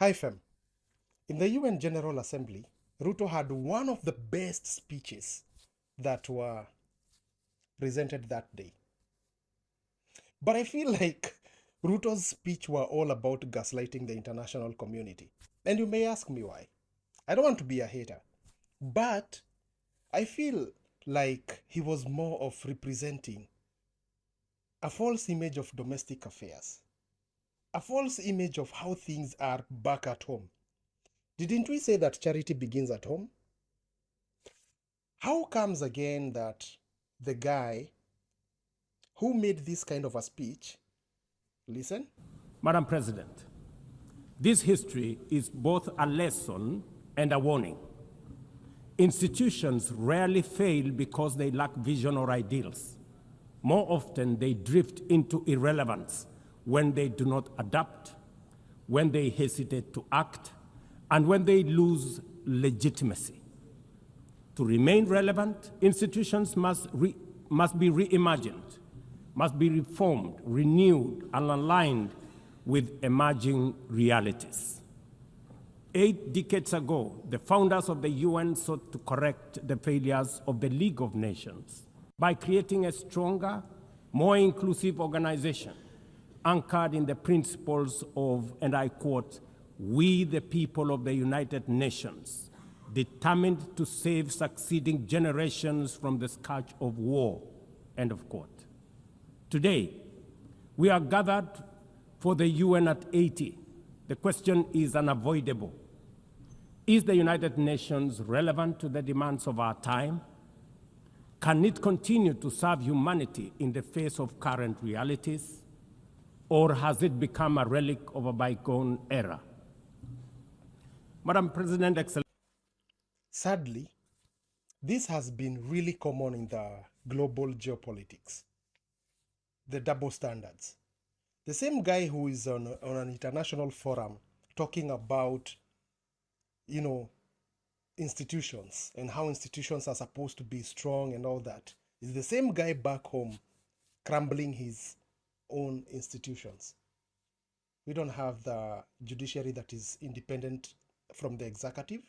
Hi, Fem. In the UN General Assembly, Ruto had one of the best speeches that were presented that day. But I feel like Ruto's speech were all about gaslighting the international community. And you may ask me why. I don't want to be a hater. But I feel like he was more of representing a false image of domestic affairs, a false image of how things are back at home. Didn't we say that charity begins at home? How comes again that the guy who made this kind of a speech, listen? Madam President, this history is both a lesson and a warning. Institutions rarely fail because they lack vision or ideals. More often, they drift into irrelevance when they do not adapt, when they hesitate to act, and when they lose legitimacy. To remain relevant, institutions must be reimagined, must be reformed, renewed, and aligned with emerging realities. 8 decades ago, the founders of the UN sought to correct the failures of the League of Nations by creating a stronger, more inclusive organization anchored in the principles of, and I quote, "We the people of the United Nations, determined to save succeeding generations from the scourge of war," end of quote. Today, we are gathered for the UN at 80. The question is unavoidable. Is the United Nations relevant to the demands of our time? Can it continue to serve humanity in the face of current realities? Or has it become a relic of a bygone era? Madam President, Sadly, this has been really common in the global geopolitics. The double standards. The same guy who is on an international forum talking about, institutions and how institutions are supposed to be strong and all that is the same guy back home crumbling his own institutions. We don't have the judiciary that is independent from the executive.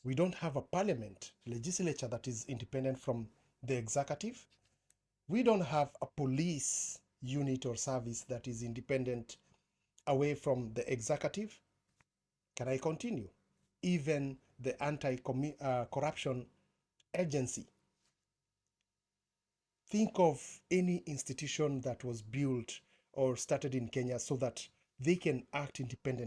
We don't have a parliament, legislature that is independent from the executive. We don't have a police unit or service that is independent away from the executive. Can I continue? Even the anti-corruption agency. Think of any institution that was built or started in Kenya so that they can act independently.